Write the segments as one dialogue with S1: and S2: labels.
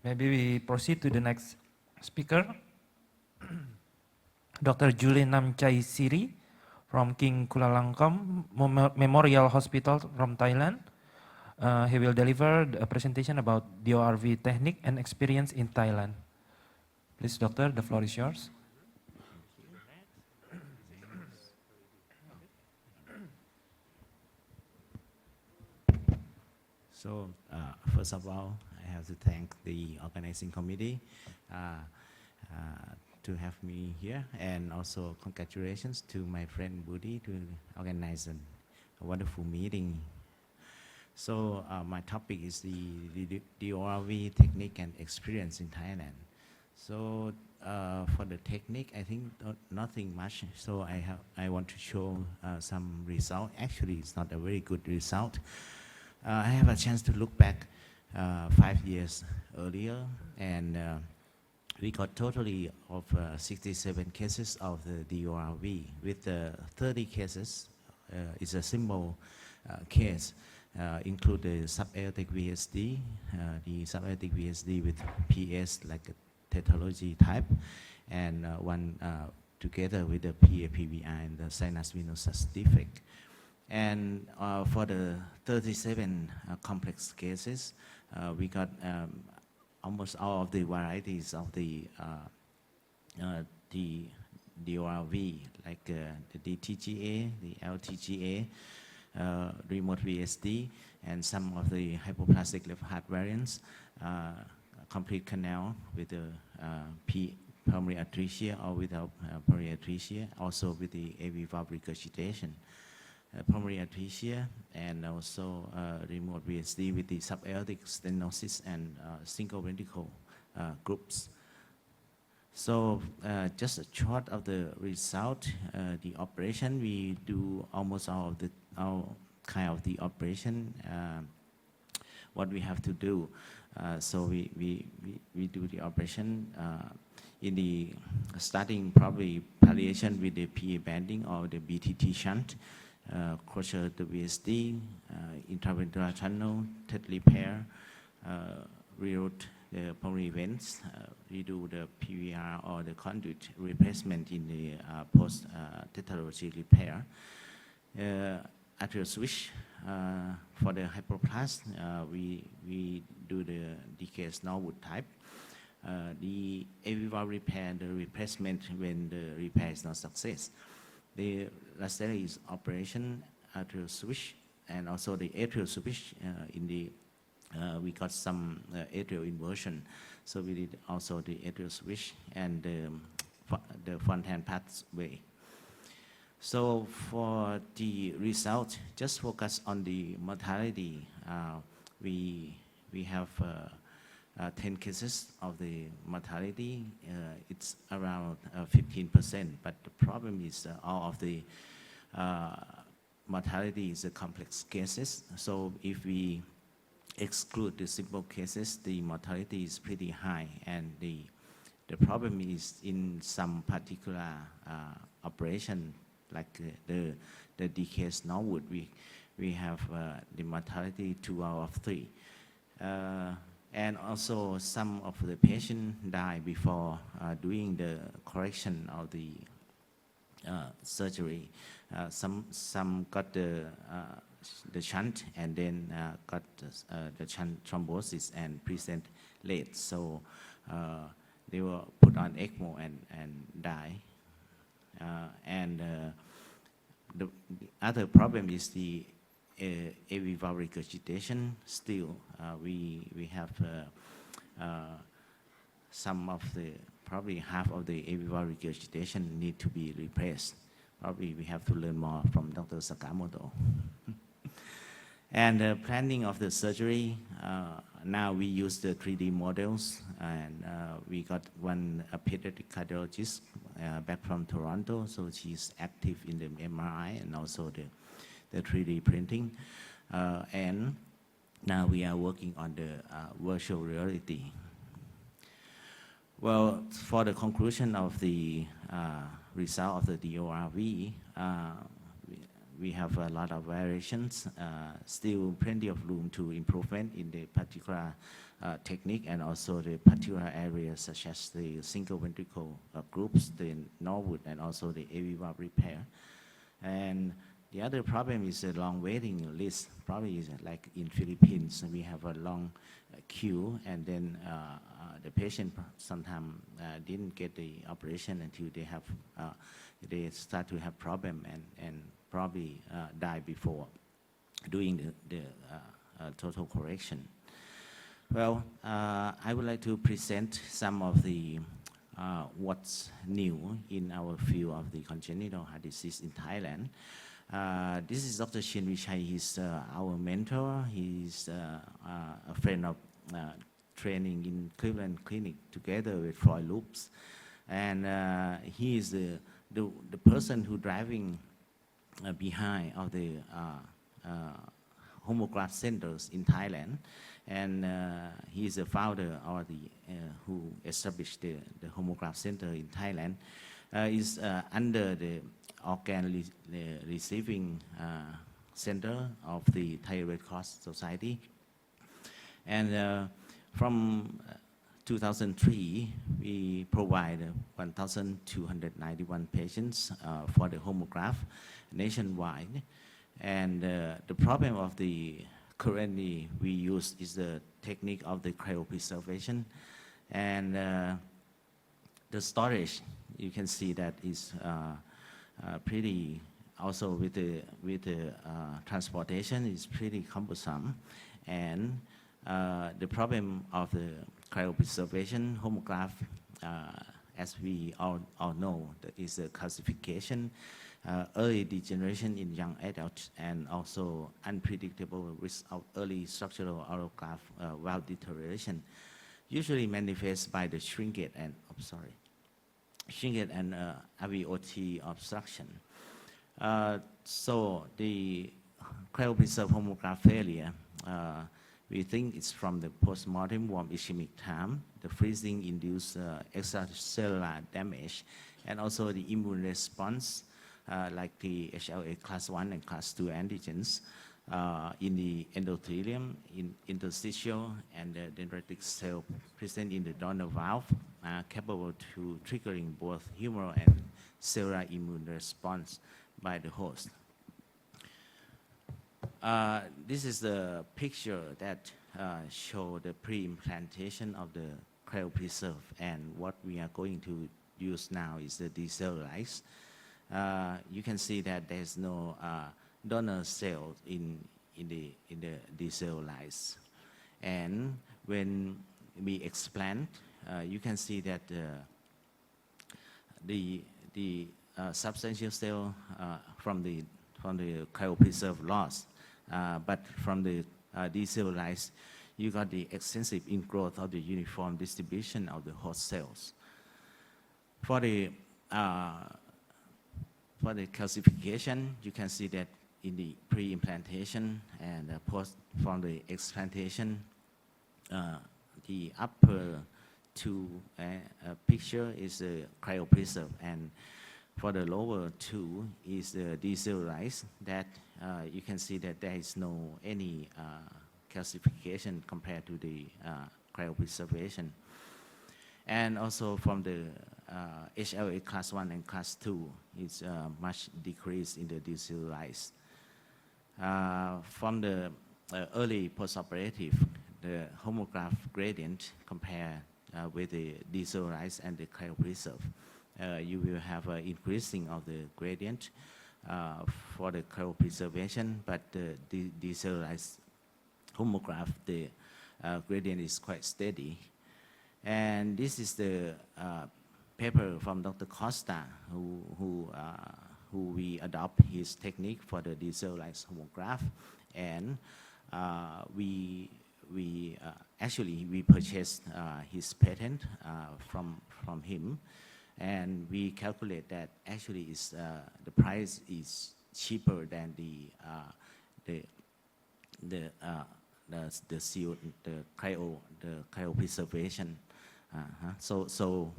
S1: Maybe we proceed to the next speaker, Dr. Jule Namchaisiri from King Chulalongkorn Memorial Hospital from Thailand. He will deliver a presentation about DORV technique and experience in Thailand. Please, doctor, the floor is yours.
S2: So, first of all, I have to thank the organizing committee to have me here, and also congratulations to my friend Budi to organize a wonderful meeting. So, my topic is the DORV technique and experience in Thailand. So, for the technique, I think nothing much. So, I want to show some result. Actually, it's not a very good result. I have a chance to look back 5 years earlier, and we got totally of 67 cases of the DORV. With 30 cases, it's a simple case, include the subaortic VSD, the subaortic VSD with PS like a tetralogy type, and one together with the PAPVI and the sinus venous defect. And for the 37 complex cases, we got almost all of the varieties of the DORV, like the DTGA, the LTGA, remote VSD, and some of the hypoplastic left heart variants, complete canal with the pulmonary atresia or without pulmonary atresia, also with the AV valve regurgitation. Pulmonary atresia, and also remote VSD with the subaortic stenosis and single ventricle groups. So just a short of the result, the operation, we do almost all kind of the operation, what we have to do. So we do the operation in the starting probably palliation with the PA banding or the BTT shunt. Closure the VSD, intraventricular channel, TET repair, reroute the pulmonary veins, redo the PVR or the conduit replacement in the post-tetralogy repair. Atrial switch, for the hypoplast, we do the DKS Norwood type. The AV valve repair, the replacement when the repair is not success. The last is operation atrial switch, and also the atrial switch in the we got some atrial inversion, so we did also the atrial switch and the front hand pathway. So for the result, just focus on the mortality. We have 10 cases of the mortality. It's around 15%, but the problem is all of the mortality is complex cases. So if we exclude the simple cases, the mortality is pretty high, and the problem is in some particular operation, like the DKS Norwood, we have the mortality 2 out of 3. And also some of the patients die before doing the correction of the surgery. Some got the shunt and then got the shunt thrombosis and present late. So they were put on ECMO and die. And the other problem is the AV valve regurgitation. Still, we have some of the, probably half of the AV valve regurgitation need to be replaced. Probably we have to learn more from Dr. Sakamoto. And the planning of the surgery, now we use the 3D models, and we got one pediatric cardiologist back from Toronto, so she's active in the MRI and also the 3D printing. And now we are working on the virtual reality. Well, for the conclusion of the result of the DORV, we have a lot of variations, still plenty of room to improvement in the particular technique and also the particular areas such as the single ventricle groups, the Norwood and also the AV valve repair. And the other problem is the long waiting list. Probably is like in Philippines, we have a long queue, and then the patient sometimes didn't get the operation until they start to have problem and probably die before doing the total correction. Well, I would like to present some of the what's new in our field of the congenital heart disease in Thailand. This is Dr. Shin Vichai. He's our mentor. He's a friend of training in Cleveland Clinic together with Floyd Loops. And he is the person who driving behind of the homograph centers in Thailand. And he is the founder or who established the homograph center in Thailand. Is under the organ receiving center of the Thai Red Cross Society. And from 2003, we provide 1,291 patients for the homograph nationwide. And the problem of the currently we use is the technique of the cryopreservation. And the storage, you can see that is pretty, also with the transportation is pretty cumbersome. And the problem of the cryopreservation homograph, as we all know, that is the calcification, early degeneration in young adults, and also unpredictable risk of early structural autograft valve deterioration, usually manifests by the shrinkage and, shrinkage and alveoli obstruction. So the cryopreserved homograph failure, we think it's from the postmortem warm ischemic time, the freezing induced extracellular damage, and also the immune response, like the HLA class 1 and class 2 antigens in the endothelium, in interstitial, and the dendritic cell present in the donor valve, capable to triggering both humoral and cellular immune response by the host. This is the picture that show the pre-implantation of the cryopreserve, and what we are going to use now is the decellularized. You can see that there's no donor cell in the decellularized. And when we explant, you can see that the substantial cell from the cryopreserve lost, but from the decellularized, you got the extensive ingrowth of the uniform distribution of the host cells. For the calcification, you can see that in the pre-implantation and post from the explantation, the upper two picture is the cryopreserve, and for the lower two is the decellularized. That you can see that there is no any calcification compared to the cryopreservation. And also from the HLA class 1 and class 2 is much decreased in the decellularized. From the early postoperative, the homograph gradient compared with the decellularized and the cryopreserve, you will have an increasing of the gradient for the cryopreservation, but the decellularized homograph, the gradient is quite steady. And this is the paper from Dr. Costa, who we adopt his technique for the decellularized homograph, and we actually purchased his patent from him, and we calculate that actually is the price is cheaper than the cryopreservation. So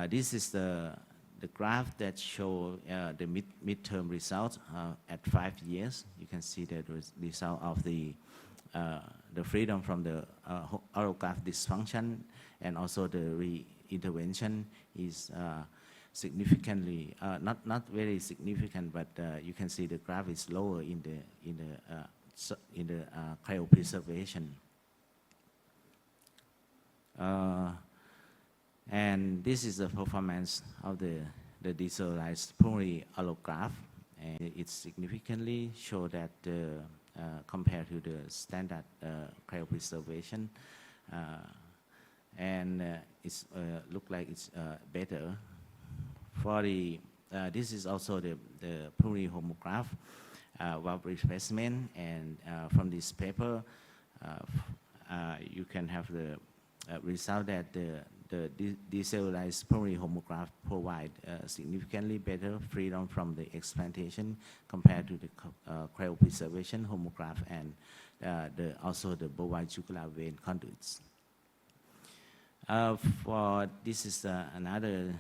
S2: this is the graph that show the midterm results at 5 years. You can see the result of the freedom from the oral graft dysfunction, and also the intervention is significantly, not very significant, but you can see the graph is lower in the cryopreservation. And this is the performance of the decellularized pulmonary allograft, and it significantly show that compared to the standard cryopreservation, and it's look like it's better. For the this is also the pulmonary homograft valve replacement, and from this paper you can have the result that the decellularized pulmonary homograft provide significantly better freedom from the explantation compared to the cryopreservation homograft, and also the bovine jugular vein conduits. For this is another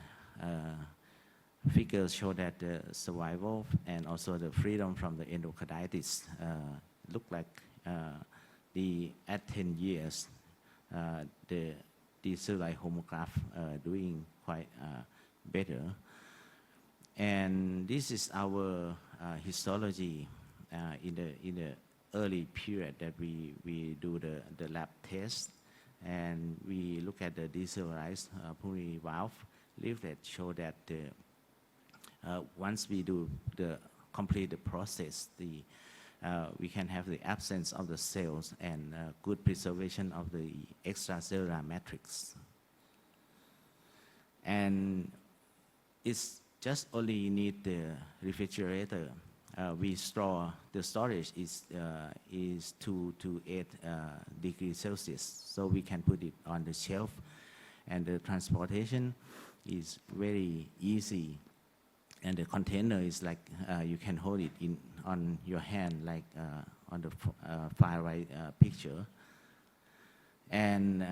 S2: figure show that the survival and also the freedom from the endocarditis look like at 10 years the decellularized homograft doing quite better. And this is our histology in the early period that we do the lab test, and we look at the decellularized pulmonary valve leaflet, show that once we do complete the process, we can have the absence of the cells and good preservation of the extracellular matrix. And it's just only need the refrigerator. We store, the storage is 2 to 8 degrees Celsius, so we can put it on the shelf, and the transportation is very easy. And the container is like you can hold it on your hand, like on the far right picture. And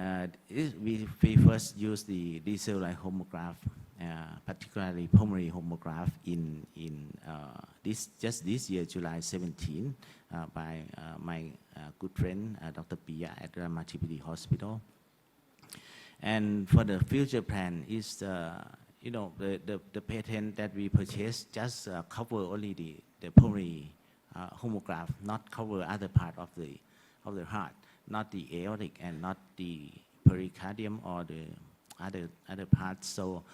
S2: we first use the decellularized homograft, particularly pulmonary homograft, in just this year, July 17, by my good friend Dr. Pia at Rahmat Hospital. And for the future plan is you know, the patent that we purchased just cover only the pulmonary homograft, not cover other part of the heart, not the aortic and not the pericardium or the other parts. So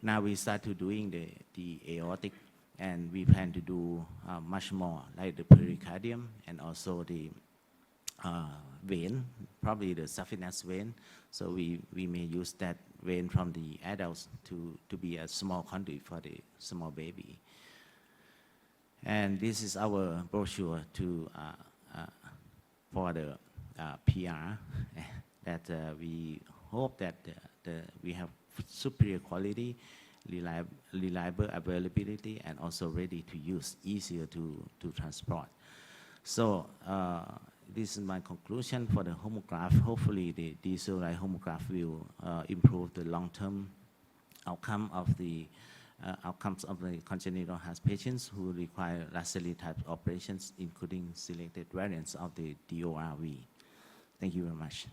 S2: now we start to doing the aortic, and we plan to do much more, like the pericardium and also the vein, probably the saphenous vein. So we may use that vein from the adults to be a small conduit for the small baby. And this is our brochure for the PR that we hope that we have superior quality, reliable availability, and also ready to use, easier to transport. So this is my conclusion for the homograph. Hopefully the decellularized homograph will improve the long-term outcomes of the congenital heart patients who require laterally type operations, including selected variants of the DORV. Thank you very much.